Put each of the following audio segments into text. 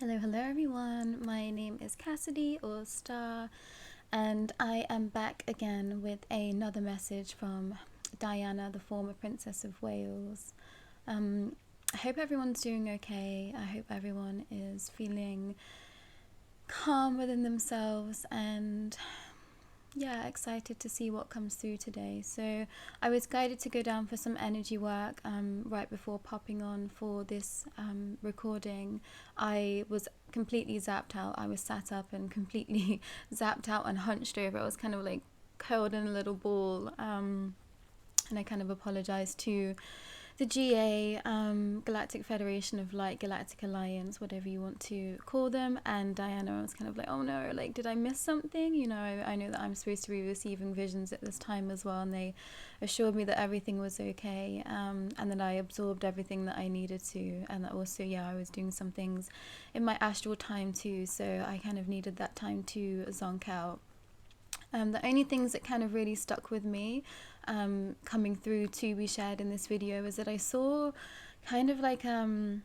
Hello everyone. My name is Cassidy or Starr, and I am back again with another message from Diana, the former Princess of Wales. I hope everyone's doing okay. I hope everyone is feeling calm within themselves and excited to see what comes through today. So I was guided to go down for some energy work right before popping on for this recording. I was completely zapped out. I was sat up and completely zapped out and hunched over. I was kind of like curled in a little ball, and I kind of apologized to the GA, Galactic Federation of Light, Galactic Alliance, whatever you want to call them. And Diana was kind of like, oh no, like, did I miss something? You know, I know that I'm supposed to be receiving visions at this time as well. And they assured me that everything was okay, and that I absorbed everything that I needed to. And that also, I was doing some things in my astral time too. So I kind of needed that time to zonk out. The only things that kind of really stuck with me coming through to be shared in this video is that I saw kind of like I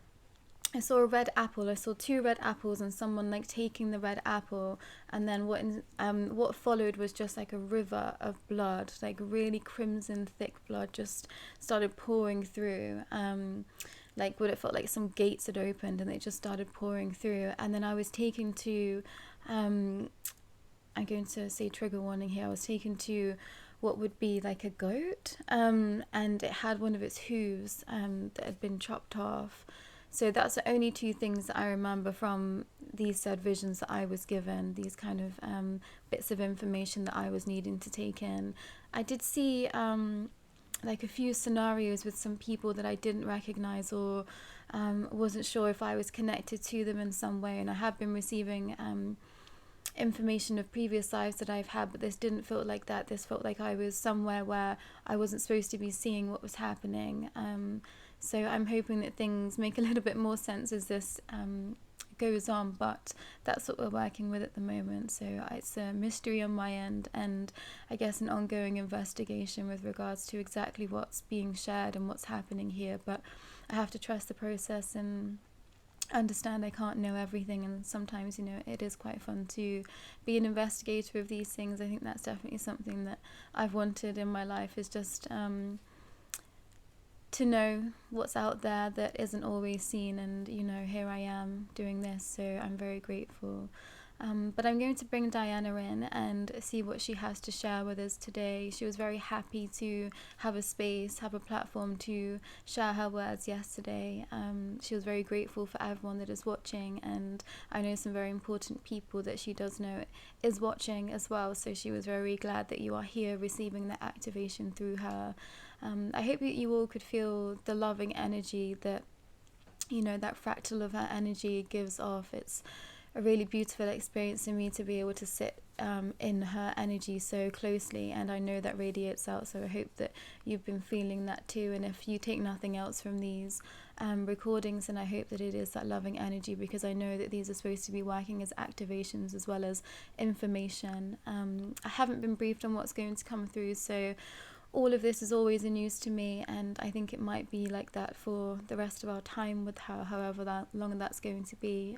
saw a red apple. I saw two red apples and someone like taking the red apple, and then what followed was just like a river of blood, like really crimson thick blood just started pouring through. Like what it felt like some gates had opened and they just started pouring through. And then I was taken to I'm going to say trigger warning here. I was taken to what would be like a goat, and it had one of its hooves that had been chopped off. So that's the only two things that I remember from these said visions that I was given, these kind of bits of information that I was needing to take in. I did see like a few scenarios with some people that I didn't recognize or wasn't sure if I was connected to them in some way, and I have been receiving information of previous lives that I've had, but this didn't feel like that. This felt like I was somewhere where I wasn't supposed to be seeing what was happening. So I'm hoping that things make a little bit more sense as this goes on, but that's what we're working with at the moment. So it's a mystery on my end, and I guess an ongoing investigation with regards to exactly what's being shared and what's happening here. But I have to trust the process and understand I can't know everything, and sometimes, you know, it is quite fun to be an investigator of these things. I think that's definitely something that I've wanted in my life, is just to know what's out there that isn't always seen, and you know, here I am doing this, so I'm very grateful. But I'm going to bring Diana in and see what she has to share with us today. She was very happy to have a space, have a platform to share her words yesterday. She was very grateful for everyone that is watching, and I know some very important people that she does know is watching as well. So she was very glad that you are here receiving that activation through her. I hope that you all could feel the loving energy that, you know, that fractal of her energy gives off. It's a really beautiful experience for me to be able to sit in her energy so closely, and I know that radiates out, so I hope that you've been feeling that too. And if you take nothing else from these recordings, then I hope that it is that loving energy, because I know that these are supposed to be working as activations as well as information. I haven't been briefed on what's going to come through, so all of this is always a news to me, and I think it might be like that for the rest of our time with her, however long that's going to be.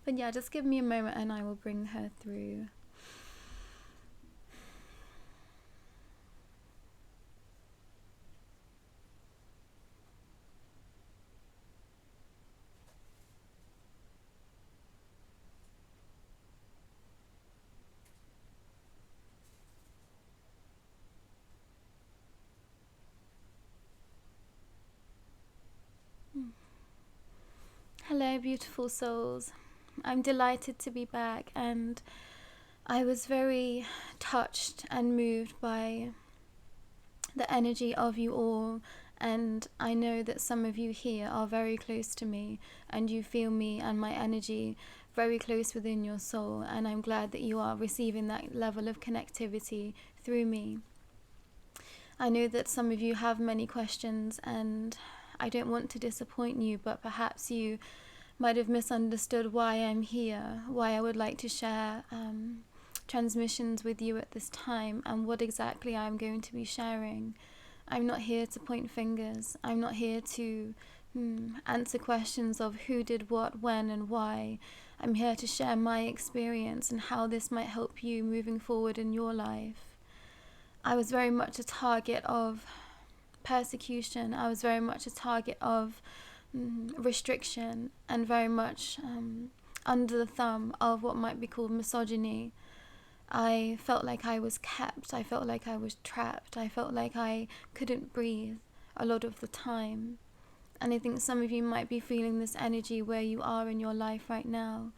But yeah, just give me a moment and I will bring her through. Hello, beautiful souls. I'm delighted to be back, and I was very touched and moved by the energy of you all, and I know that some of you here are very close to me, and you feel me and my energy very close within your soul, and I'm glad that you are receiving that level of connectivity through me. I know that some of you have many questions, and I don't want to disappoint you, but perhaps you might have misunderstood why I'm here, why I would like to share transmissions with you at this time, and what exactly I'm going to be sharing. I'm not here to point fingers. I'm not here to answer questions of who did what, when, and why. I'm here to share my experience and how this might help you moving forward in your life. I was very much a target of persecution. I was very much a target of restriction, and very much under the thumb of what might be called misogyny. I felt like I was kept. I felt like I was trapped. I felt like I couldn't breathe a lot of the time. And I think some of you might be feeling this energy where you are in your life right now.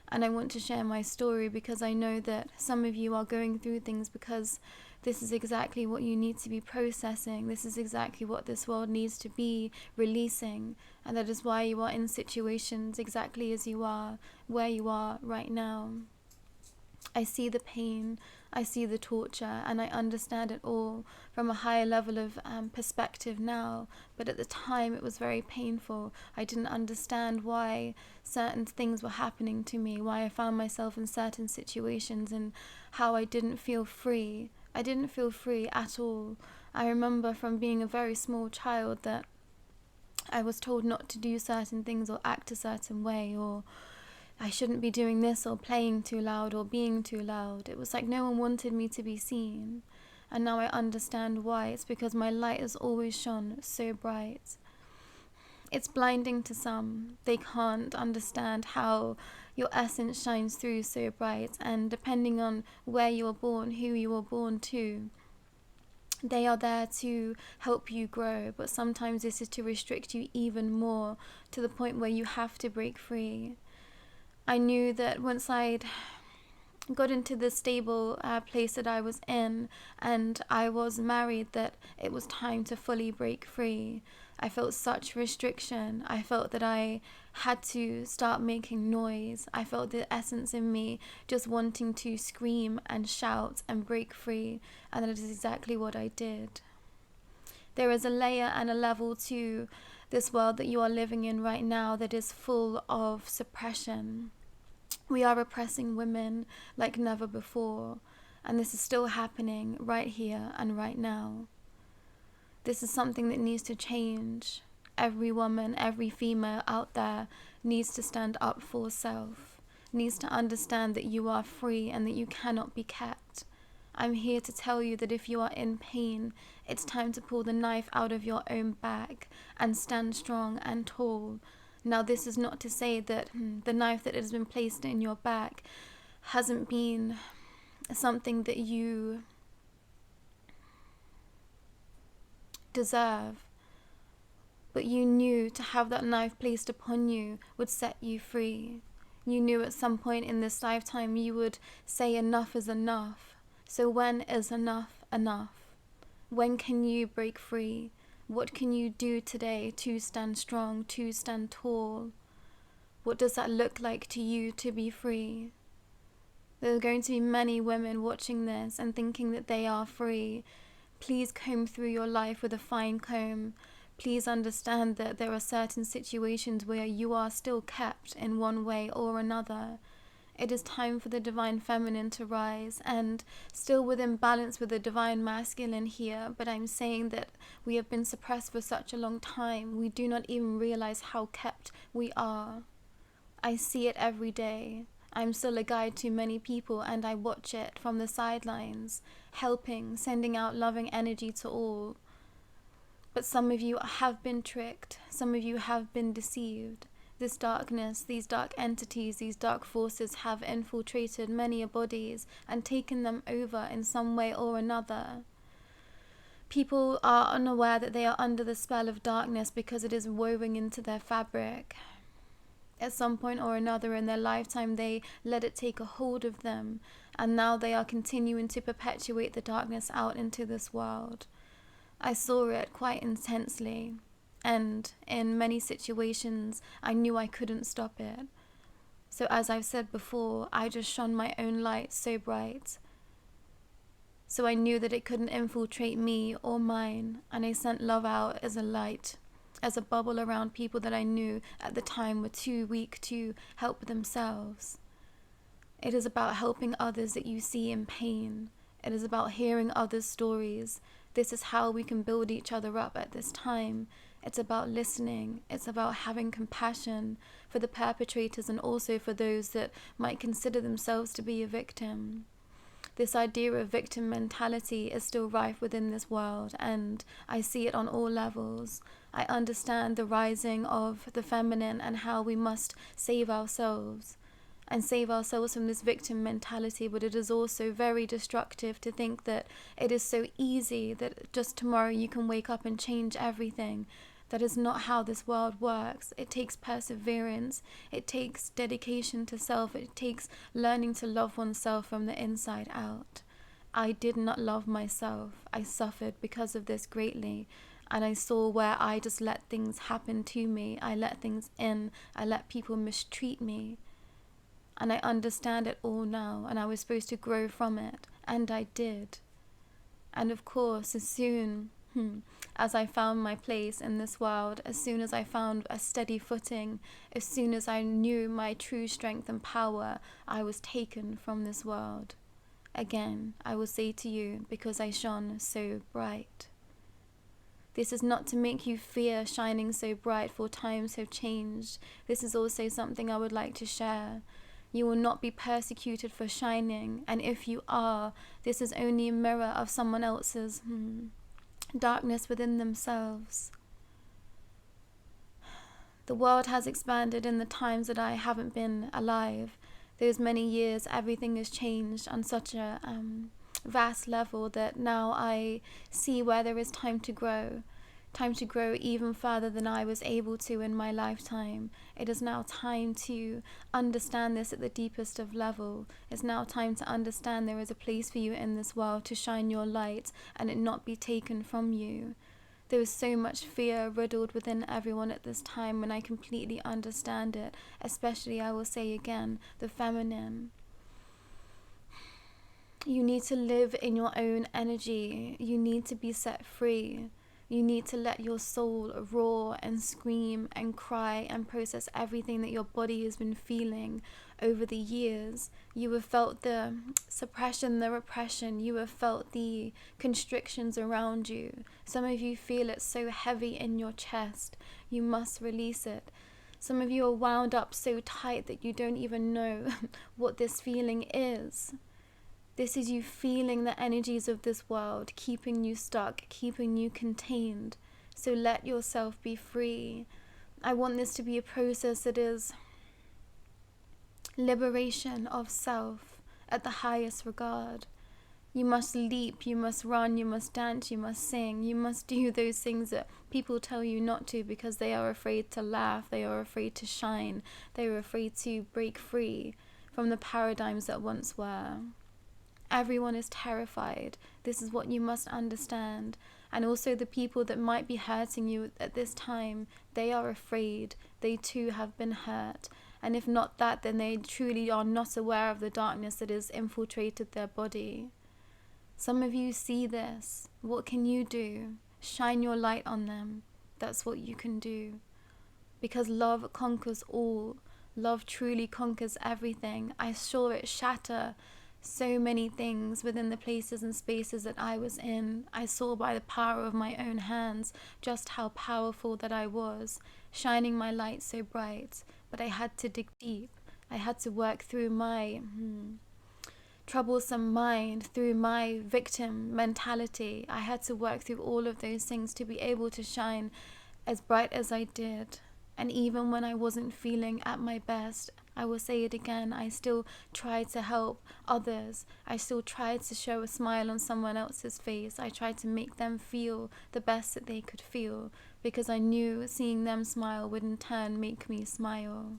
And I want to share my story because I know that some of you are going through things because this is exactly what you need to be processing. This is exactly what this world needs to be releasing. And that is why you are in situations exactly as you are, where you are right now. I see the pain, I see the torture, and I understand it all from a higher level of perspective now. But at the time, it was very painful. I didn't understand why certain things were happening to me, why I found myself in certain situations, and how I didn't feel free. I didn't feel free at all. I remember from being a very small child that I was told not to do certain things or act a certain way, or I shouldn't be doing this or playing too loud or being too loud. It was like no one wanted me to be seen. And now I understand why. It's because my light has always shone so bright. It's blinding to some. They can't understand how your essence shines through so bright. And depending on where you were born, who you were born to, they are there to help you grow. But sometimes this is to restrict you even more, to the point where you have to break free. I knew that once I'd got into the stable place that I was in and I was married, that it was time to fully break free. I felt such restriction. I felt that I had to start making noise. I felt the essence in me just wanting to scream and shout and break free, and that is exactly what I did. There is a layer and a level to this world that you are living in right now that is full of suppression. We are oppressing women like never before, and this is still happening right here and right now. This is something that needs to change. Every woman, every female out there needs to stand up for self, needs to understand that you are free and that you cannot be kept. I'm here to tell you that if you are in pain, it's time to pull the knife out of your own back and stand strong and tall. Now, this is not to say that the knife that has been placed in your back hasn't been something that you deserve, but you knew to have that knife placed upon you would set you free. You knew at some point in this lifetime you would say enough is enough. So when is enough enough? When can you break free? What can you do today to stand strong, to stand tall? What does that look like to you to be free? There are going to be many women watching this and thinking that they are free. Please comb through your life with a fine comb. Please understand that there are certain situations where you are still kept in one way or another. It is time for the divine feminine to rise, and still within balance with the divine masculine here, but I'm saying that we have been suppressed for such a long time, we do not even realize how kept we are. I see it every day. I'm still a guide to many people, and I watch it from the sidelines, helping, sending out loving energy to all. But some of you have been tricked, some of you have been deceived. This darkness, these dark entities, these dark forces have infiltrated many bodies and taken them over in some way or another. People are unaware that they are under the spell of darkness because it is woven into their fabric. At some point or another in their lifetime, they let it take a hold of them, and now they are continuing to perpetuate the darkness out into this world. I saw it quite intensely. And in many situations, I knew I couldn't stop it. So as I've said before, I just shone my own light so bright. So I knew that it couldn't infiltrate me or mine, and I sent love out as a light, as a bubble around people that I knew at the time were too weak to help themselves. It is about helping others that you see in pain. It is about hearing others' stories. This is how we can build each other up at this time. It's about listening. It's about having compassion for the perpetrators and also for those that might consider themselves to be a victim. This idea of victim mentality is still rife within this world, and I see it on all levels. I understand the rising of the feminine and how we must save ourselves from this victim mentality, but it is also very destructive to think that it is so easy that just tomorrow you can wake up and change everything. That is not how this world works. It takes perseverance. It takes dedication to self. It takes learning to love oneself from the inside out. I did not love myself. I suffered because of this greatly. And I saw where I just let things happen to me. I let things in. I let people mistreat me. And I understand it all now. And I was supposed to grow from it. And I did. And of course, as soon as I found my place in this world, as soon as I found a steady footing, as soon as I knew my true strength and power, I was taken from this world. Again, I will say to you, because I shone so bright. This is not to make you fear shining so bright, for times have changed. This is also something I would like to share. You will not be persecuted for shining, and if you are, this is only a mirror of someone else's darkness within themselves. The world has expanded in the times that I haven't been alive. Those many years, everything has changed on such a vast level that now I see where there is time to grow even further than I was able to in my lifetime. It is now time to understand this at the deepest of level. It's now time to understand there is a place for you in this world to shine your light and it not be taken from you. There is so much fear riddled within everyone at this time, and I completely understand it, especially, I will say again, the feminine. You need to live in your own energy. You need to be set free. You need to let your soul roar and scream and cry and process everything that your body has been feeling over the years. You have felt the suppression, the repression. You have felt the constrictions around you. Some of you feel it so heavy in your chest. You must release it. Some of you are wound up so tight that you don't even know what this feeling is. This is you feeling the energies of this world, keeping you stuck, keeping you contained. So let yourself be free. I want this to be a process that is liberation of self at the highest regard. You must leap, you must run, you must dance, you must sing. You must do those things that people tell you not to because they are afraid to laugh, they are afraid to shine, they are afraid to break free from the paradigms that once were. Everyone is terrified. This is what you must understand. And also the people that might be hurting you at this time, they are afraid. They too have been hurt. And if not that, then they truly are not aware of the darkness that has infiltrated their body. Some of you see this. What can you do? Shine your light on them. That's what you can do. Because love conquers all. Love truly conquers everything. I saw it shatter so many things within the places and spaces that I was in. I saw by the power of my own hands just how powerful that I was, shining my light so bright. But I had to dig deep. I had to work through my troublesome mind, through my victim mentality. I had to work through all of those things to be able to shine as bright as I did. And even when I wasn't feeling at my best, I will say it again, I still tried to help others. I still tried to show a smile on someone else's face. I tried to make them feel the best that they could feel, because I knew seeing them smile would in turn make me smile.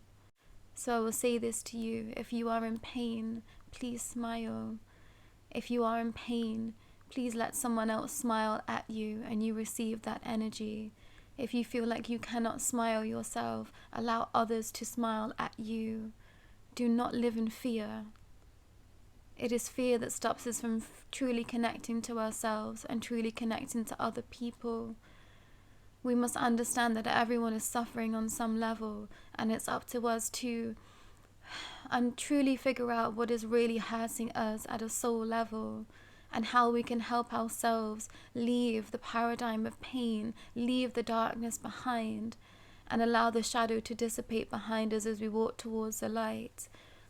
So I will say this to you: if you are in pain, please smile. If you are in pain, please let someone else smile at you and you receive that energy. If you feel like you cannot smile yourself, allow others to smile at you. Do not live in fear. It is fear that stops us from truly connecting to ourselves and truly connecting to other people. We must understand that everyone is suffering on some level, and it's up to us to truly figure out what is really hurting us at a soul level. and how we can help ourselves leave the paradigm of pain, leave the darkness behind, and allow the shadow to dissipate behind us as we walk towards the light.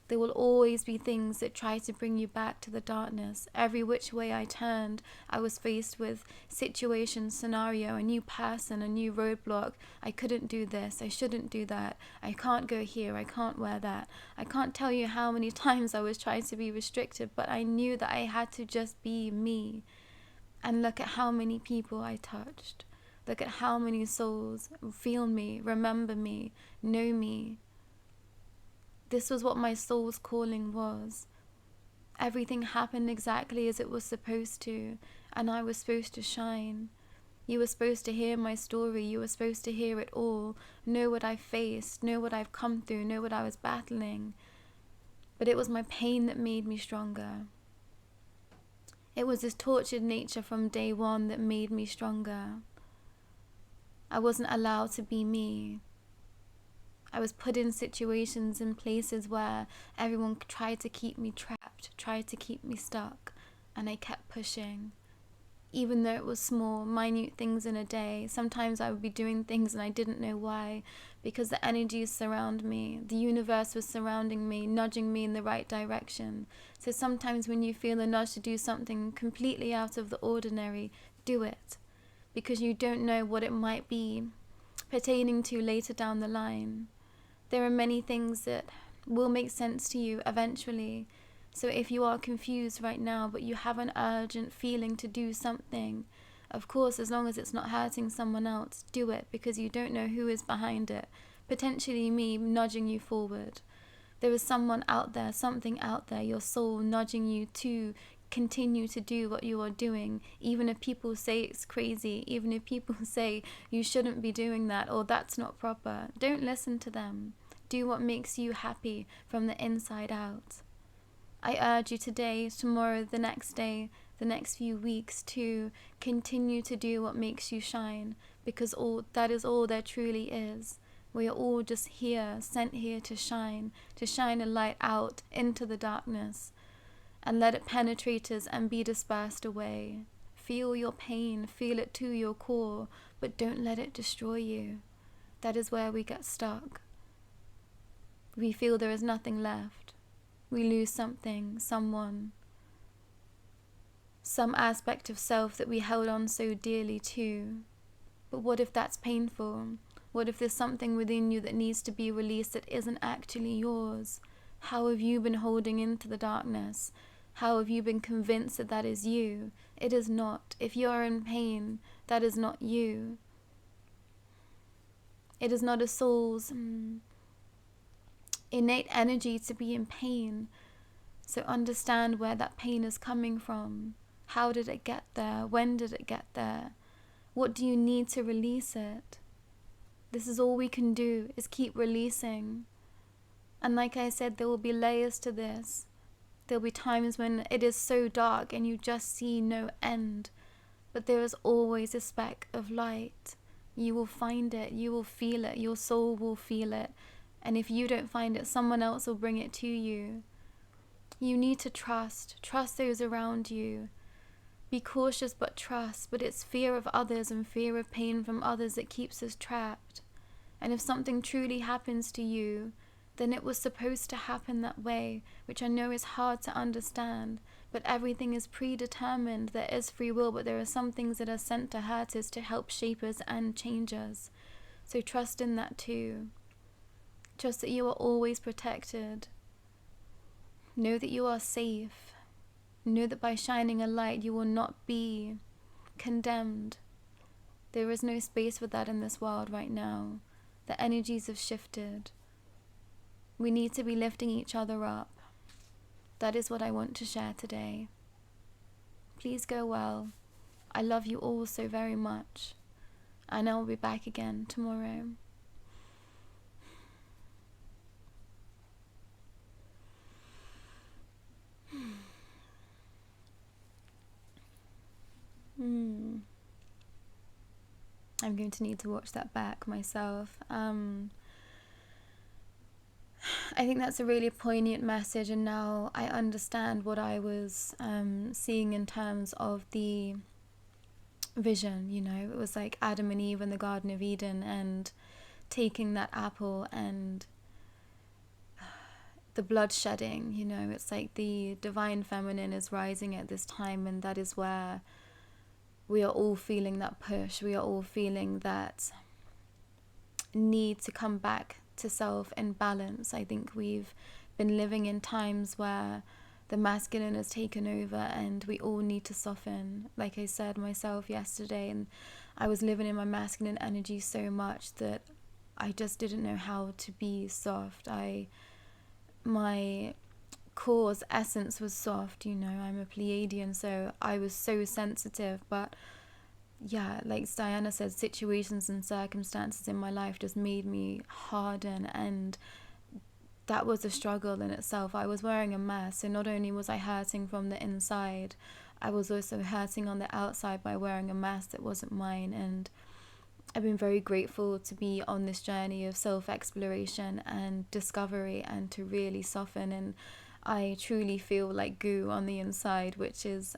There will always be things that try to bring you back to the darkness. Every which way I turned, I was faced with situation, scenario, a new person, a new roadblock. I couldn't do this, I shouldn't do that, I can't go here, I can't wear that. I can't tell you how many times I was trying to be restricted, but I knew that I had to just be me. And look at how many people I touched. Look at how many souls feel me, remember me, know me. This was what my soul's calling was. Everything happened exactly as it was supposed to, and I was supposed to shine. You were supposed to hear my story. You were supposed to hear it all, know what I've faced, know what I've come through, know what I was battling. But it was my pain that made me stronger. It was this tortured nature from day one that made me stronger. I wasn't allowed to be me. I was put in situations and places where everyone tried to keep me trapped, tried to keep me stuck, and I kept pushing. Even though it was small, minute things in a day, sometimes I would be doing things and I didn't know why, because the energies surround me, the universe was surrounding me, nudging me in the right direction. So sometimes when you feel a nudge to do something completely out of the ordinary, do it, because you don't know what it might be pertaining to later down the line. There are many things that will make sense to you eventually. So if you are confused right now, but you have an urgent feeling to do something, of course, as long as it's not hurting someone else, do it, because you don't know who is behind it. Potentially me nudging you forward. There is someone out there, something out there, your soul nudging you to continue to do what you are doing, even if people say it's crazy, even if people say you shouldn't be doing that or that's not proper. Don't listen to them. Do what makes you happy from the inside out. I urge you today, tomorrow, the next day, the next few weeks to continue to do what makes you shine, because that is all there truly is. We are all just here, sent here to shine a light out into the darkness, and let it penetrate us and be dispersed away. Feel your pain, feel it to your core, but don't let it destroy you. That is where we get stuck. We feel there is nothing left. We lose something, someone, some aspect of self that we held on so dearly to. But what if that's painful? What if there's something within you that needs to be released that isn't actually yours? How have you been holding into the darkness? How have you been convinced that that is you? It is not. If you are in pain, that is not you. It is not a soul's innate energy to be in pain. So understand where that pain is coming from. How did it get there? When did it get there? What do you need to release it? This is all we can do, is keep releasing. And like I said, there will be layers to this. There'll be times when it is so dark and you just see no end. But there is always a speck of light. You will find it, you will feel it, your soul will feel it. And if you don't find it, someone else will bring it to you. You need to trust those around you. Be cautious but trust, but it's fear of others and fear of pain from others that keeps us trapped. And if something truly happens to you, then it was supposed to happen that way, which I know is hard to understand, but everything is predetermined. There is free will, but there are some things that are sent to hurt us to help shape us and change us. So trust in that too. Trust that you are always protected. Know that you are safe. Know that by shining a light, you will not be condemned. There is no space for that in this world right now. The energies have shifted. We need to be lifting each other up. That is what I want to share today. Please go well. I love you all so very much. And I will be back again tomorrow. I'm going to need to watch that back myself. I think that's a really poignant message, and now I understand what I was seeing in terms of the vision. You know, it was like Adam and Eve in the Garden of Eden, and taking that apple and the bloodshedding. You know, it's like the divine feminine is rising at this time, and that is where we are all feeling that push. We are all feeling that need to come back to self and balance. I think we've been living in times where the masculine has taken over, and we all need to soften. Like I said myself yesterday, and I was living in my masculine energy so much that I just didn't know how to be soft. My core's essence was soft, you know. I'm a Pleiadian, so I was so sensitive, but yeah, like Diana said, situations and circumstances in my life just made me harden, and that was a struggle in itself. I was wearing a mask, so not only was I hurting from the inside, I was also hurting on the outside by wearing a mask that wasn't mine. And I've been very grateful to be on this journey of self-exploration and discovery, and to really soften, and I truly feel like goo on the inside, which is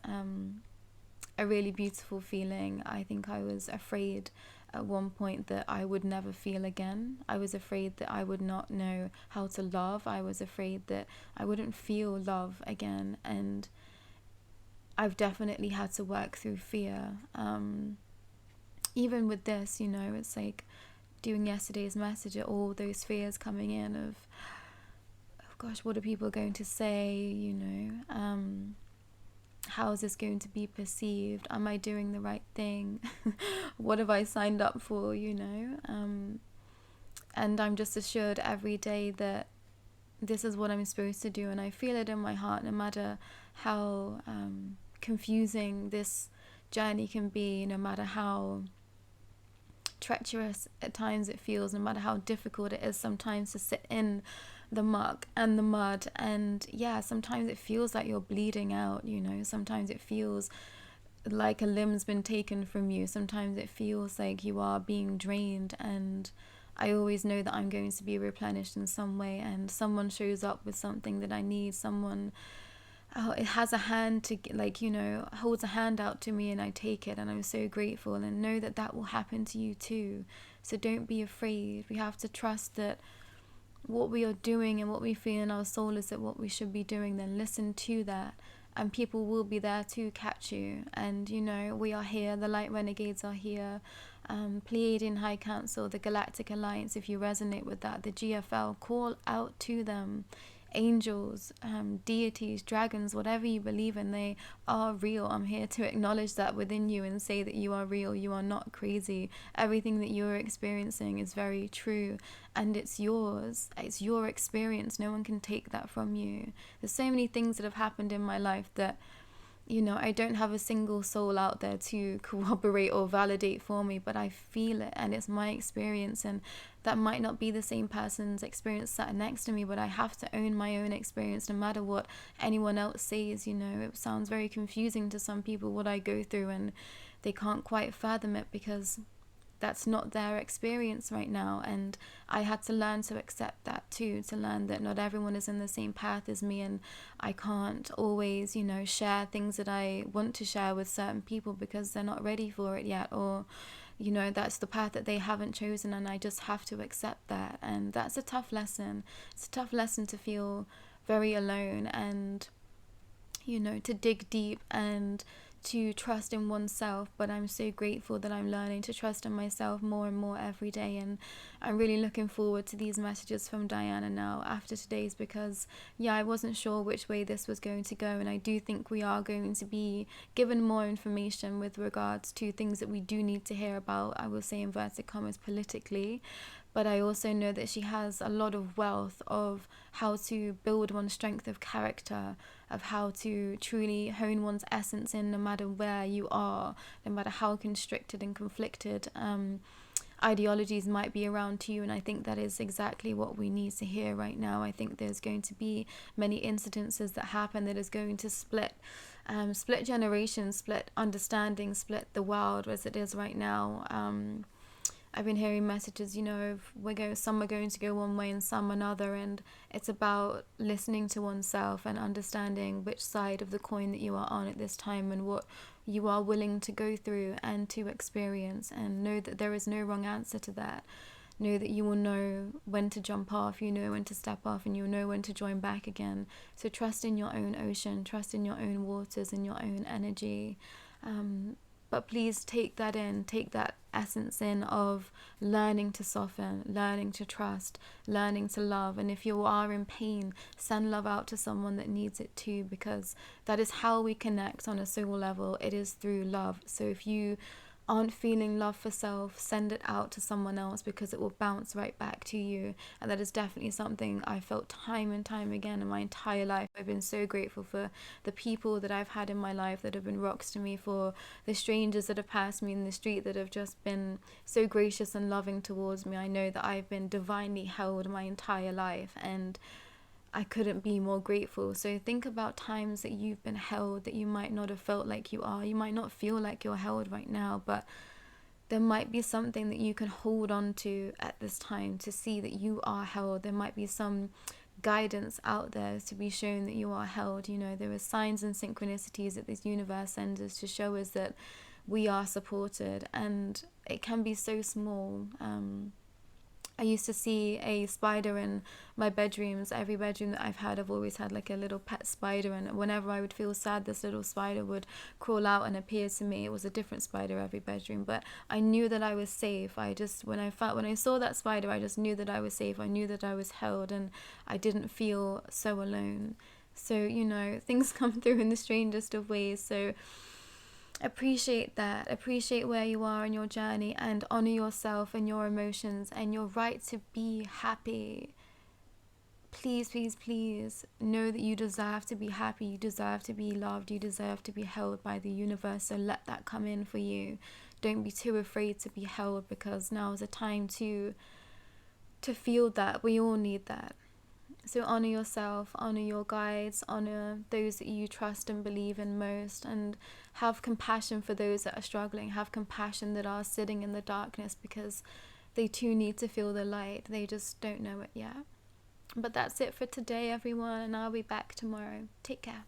a really beautiful feeling. I think I was afraid at one point that I would never feel again. I was afraid that I would not know how to love. I was afraid that I wouldn't feel love again, and I've definitely had to work through fear. Even with this, you know, it's like doing yesterday's message, all those fears coming in of, oh gosh, what are people going to say, you know, how is this going to be perceived? Am I doing the right thing? What have I signed up for, you know? And I'm just assured every day that this is what I'm supposed to do, and I feel it in my heart, no matter how confusing this journey can be, no matter how treacherous at times it feels, no matter how difficult it is sometimes to sit in the muck and the mud, and yeah, sometimes it feels like you're bleeding out, you know. Sometimes it feels like a limb's been taken from you. Sometimes it feels like you are being drained, and I always know that I'm going to be replenished in some way, and someone shows up with something that I need. Someone it has a hand to, like, you know, holds a hand out to me, and I take it, and I'm so grateful, and know that that will happen to you too. So don't be afraid. We have to trust that what we are doing and what we feel in our soul is that what we should be doing. Then listen to that, and people will be there to catch you. And you know, we are here, the Light Renegades are here, Pleiadian High Council, the Galactic Alliance, if you resonate with that, the GFL, call out to them. Angels, deities, dragons, whatever you believe in, they are real. I'm here to acknowledge that within you and say that you are real. You are not crazy. Everything that you're experiencing is very true, and it's yours. It's your experience. No one can take that from you. There's so many things that have happened in my life that, you know, I don't have a single soul out there to corroborate or validate for me, but I feel it, and it's my experience, and that might not be the same person's experience sat next to me, but I have to own my own experience no matter what anyone else says. You know, it sounds very confusing to some people what I go through, and they can't quite fathom it because that's not their experience right now. And I had to learn to accept that too, to learn that not everyone is in the same path as me, and I can't always, you know, share things that I want to share with certain people because they're not ready for it yet, or, you know, that's the path that they haven't chosen, and I just have to accept that. And that's a tough lesson. It's a tough lesson to feel very alone, and, you know, to dig deep and to trust in oneself. But I'm so grateful that I'm learning to trust in myself more and more every day, and I'm really looking forward to these messages from Diana now after today's, because yeah, I wasn't sure which way this was going to go, and I do think we are going to be given more information with regards to things that we do need to hear about, I will say inverted commas, politically. But I also know that she has a lot of wealth of how to build one's strength of character, of how to truly hone one's essence in no matter where you are, no matter how constricted and conflicted ideologies might be around to you. And I think that is exactly what we need to hear right now. I think there's going to be many incidences that happen that is going to split generations, split understanding, split the world as it is right now. I've been hearing messages, of some are going to go one way and some another, and it's about listening to oneself and understanding which side of the coin that you are on at this time and what you are willing to go through and to experience, and know that there is no wrong answer to that. Know that you will know when to jump off, you know when to step off, and you'll know when to join back again. So trust in your own ocean, trust in your own waters and your own energy. But please take that in, take that essence in of learning to soften, learning to trust, learning to love. And if you are in pain, send love out to someone that needs it too, because that is how we connect on a soul level. It is through love. So if you aren't feeling love for self, send it out to someone else, because it will bounce right back to you. And that is definitely something I felt time and time again in my entire life. I've been so grateful for the people that I've had in my life that have been rocks to me, for the strangers that have passed me in the street that have just been so gracious and loving towards me. I know that I've been divinely held my entire life, and I couldn't be more grateful. So think about times that you've been held that you might not have felt like you are. You might not feel like you're held right now, but there might be something that you can hold on to at this time to see that you are held. There might be some guidance out there to be shown that you are held. There are signs and synchronicities that this universe sends us to show us that we are supported, and it can be so small. I used to see a spider in my bedrooms. Every bedroom that I've had, I've always had like a little pet spider, and whenever I would feel sad, this little spider would crawl out and appear to me. It was a different spider every bedroom, but I knew that I was safe. When I saw that spider, I just knew that I was safe. I knew that I was held, and I didn't feel so alone. So, things come through in the strangest of ways. So appreciate that, appreciate where you are in your journey, and honor yourself and your emotions and your right to be happy. Please, please, please know that you deserve to be happy, you deserve to be loved, you deserve to be held by the universe. So let that come in for you. Don't be too afraid to be held, because now is a time to feel that. We all need that. So honor yourself, honor your guides, honor those that you trust and believe in most, and have compassion for those that are struggling. Have compassion that are sitting in the darkness, because they too need to feel the light. They just don't know it yet. But that's it for today, everyone, and I'll be back tomorrow. Take care.